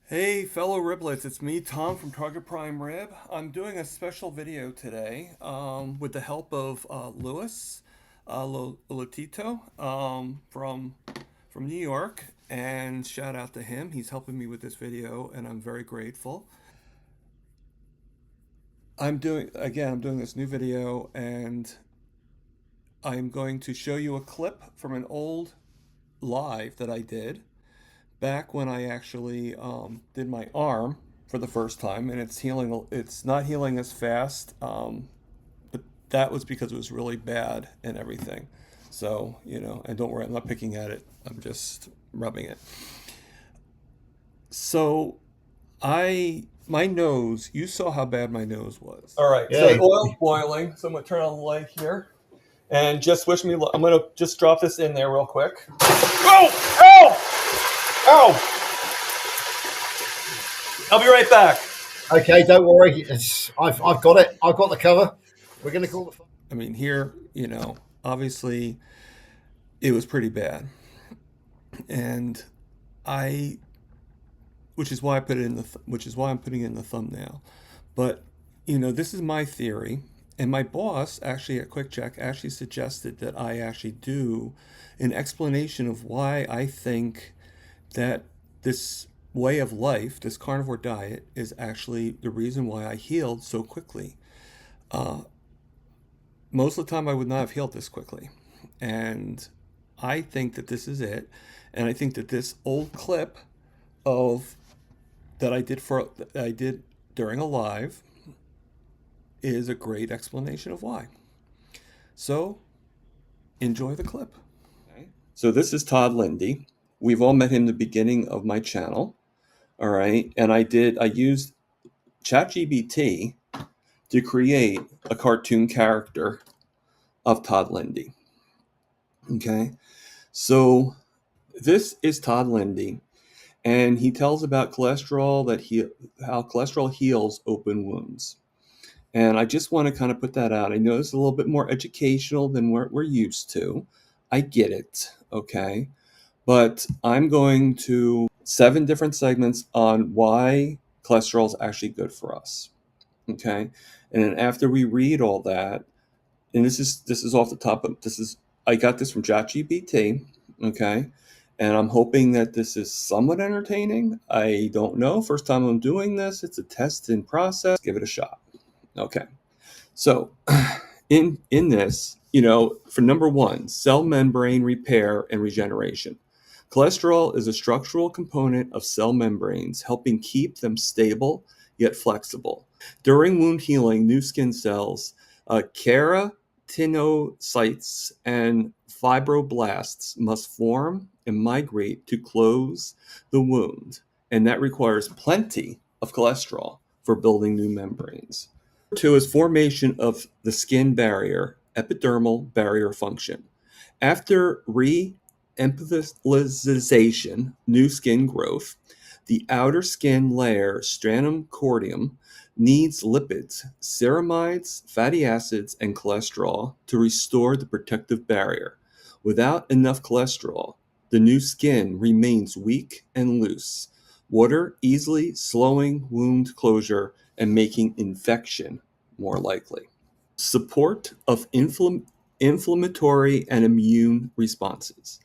Hey, fellow riblets, it's me, Tom from Target Prime Rib. I'm doing a special video today with the help of Louis Lotito from New York. And shout out to him. He's helping me with this video, and I'm very grateful. I'm doing this new video, and I'm going to show you a clip from an old live that I did back when I actually did my arm for the first time, and it's healing. It's not healing as fast, but that was because it was really bad and everything. So and don't worry, I'm not picking at it. I'm just rubbing it. So my nose. You saw how bad my nose was. All right. So Yeah, the oil's boiling. So I'm gonna turn on the light here, and just wish me luck. I'm gonna just drop this in there real quick. Oh! Ow! Ow! I'll be right back. okay, don't worry. I've got it. I've got the cover. We're going to call the. I mean, here, obviously it was pretty bad. And I, which is why I put it in which is why I'm putting it in the thumbnail. But, this is my theory. And my boss actually at Quick Check actually suggested that I actually do an explanation of why I think that this way of life, this carnivore diet, is actually the reason why I healed so quickly. Most of the time I would not have healed this quickly. And I think that this is it. And I think that this old clip of that I did during a live is a great explanation of why. So enjoy the clip. Okay. So this is Todd Lindy. We've all met him in the beginning of my channel. All right. And I used ChatGPT to create a cartoon character of Todd Lindy. Okay. So this is Todd Lindy, and he tells about cholesterol how cholesterol heals open wounds. And I just want to kind of put that out. I know it's a little bit more educational than what we're used to. I get it, okay? But I'm going to 7 different segments on why cholesterol is actually good for us, okay? And then after we read all that, and this is off the top of I got this from ChatGPT, okay? And I'm hoping that this is somewhat entertaining. I don't know. First time I'm doing this. It's a test in process. Give it a shot. Okay. So in this, for number 1, cell membrane repair and regeneration. Cholesterol is a structural component of cell membranes, helping keep them stable yet flexible. During wound healing, new skin cells, keratinocytes and fibroblasts must form and migrate to close the wound, and that requires plenty of cholesterol for building new membranes. 2 is formation of the skin barrier, epidermal barrier function. After re-epithelialization, new skin growth, the outer skin layer, stratum corneum, needs lipids, ceramides, fatty acids, and cholesterol to restore the protective barrier. Without enough cholesterol, the new skin remains weak and loose, water easily slowing wound closure and making infection more likely. Support of inflammatory and immune responses.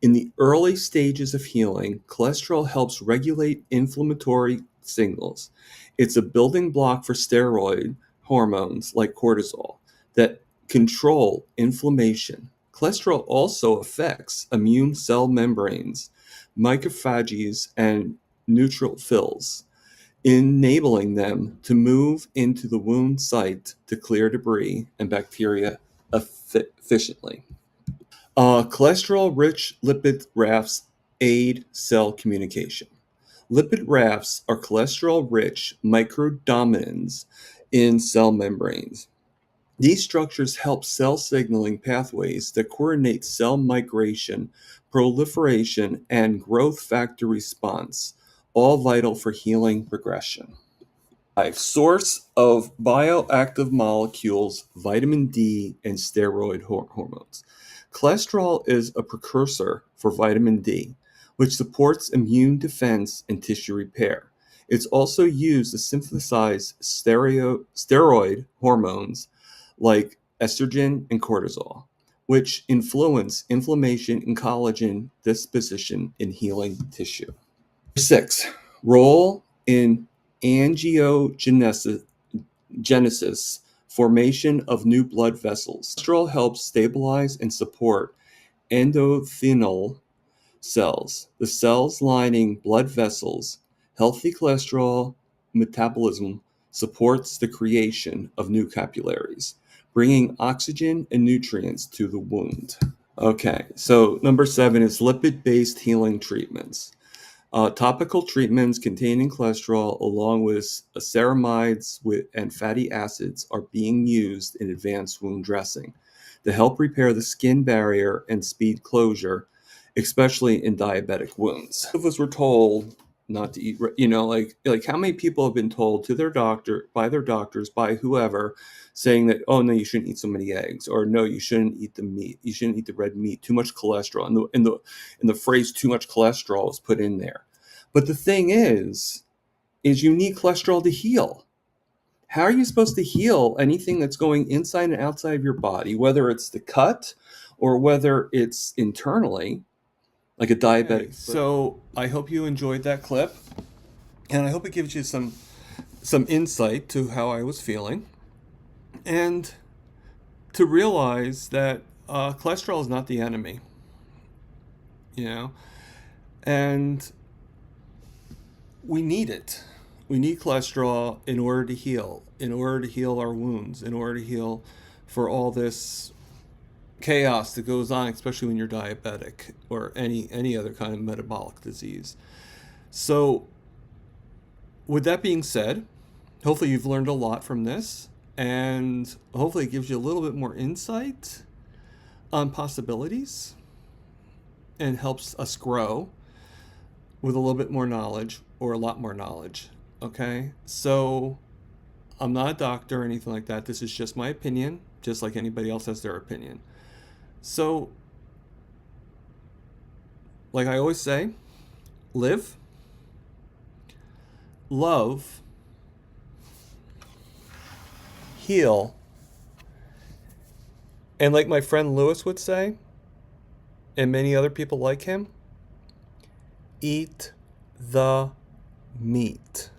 In the early stages of healing, cholesterol helps regulate inflammatory signals. It's a building block for steroid hormones like cortisol that control inflammation. Cholesterol also affects immune cell membranes, macrophages, and neutrophils, enabling them to move into the wound site to clear debris and bacteria efficiently. Cholesterol-rich lipid rafts aid cell communication. Lipid rafts are cholesterol-rich microdomains in cell membranes. These structures help cell signaling pathways that coordinate cell migration, proliferation, and growth factor response, all vital for healing progression. 5. Source of bioactive molecules, vitamin D, and steroid hormones. Cholesterol is a precursor for vitamin D, which supports immune defense and tissue repair. It's also used to synthesize steroid hormones like estrogen and cortisol, which influence inflammation and collagen disposition in healing tissue. 6. Role in angiogenesis, formation of new blood vessels. Cholesterol helps stabilize and support endothelial cells, the cells lining blood vessels. Healthy cholesterol metabolism supports the creation of new capillaries, bringing oxygen and nutrients to the wound. Okay, so number 7 is lipid-based healing treatments. Topical treatments containing cholesterol along with ceramides and fatty acids are being used in advanced wound dressing to help repair the skin barrier and speed closure, especially in diabetic wounds. Most of us were told not to eat, like how many people have been told to their doctor, by their doctors, by whoever, saying that, oh no, you shouldn't eat so many eggs, or no, you shouldn't eat the meat, you shouldn't eat the red meat, too much cholesterol. And the phrase too much cholesterol is put in there. But the thing is you need cholesterol to heal. How are you supposed to heal anything that's going inside and outside of your body, whether it's the cut or whether it's internally, like a diabetic? Okay, so I hope you enjoyed that clip, and I hope it gives you some insight to how I was feeling, and to realize that cholesterol is not the enemy, and we need it. We need cholesterol in order to heal our wounds, in order to heal for all this chaos that goes on, especially when you're diabetic or any other kind of metabolic disease. So with that being said, hopefully you've learned a lot from this, and hopefully it gives you a little bit more insight on possibilities and helps us grow with a little bit more knowledge, or a lot more knowledge. Okay, so I'm not a doctor or anything like that. This is just my opinion, just like anybody else has their opinion. So, like I always say, live, love, heal, and like my friend Lewis would say, and many other people like him, eat the meat.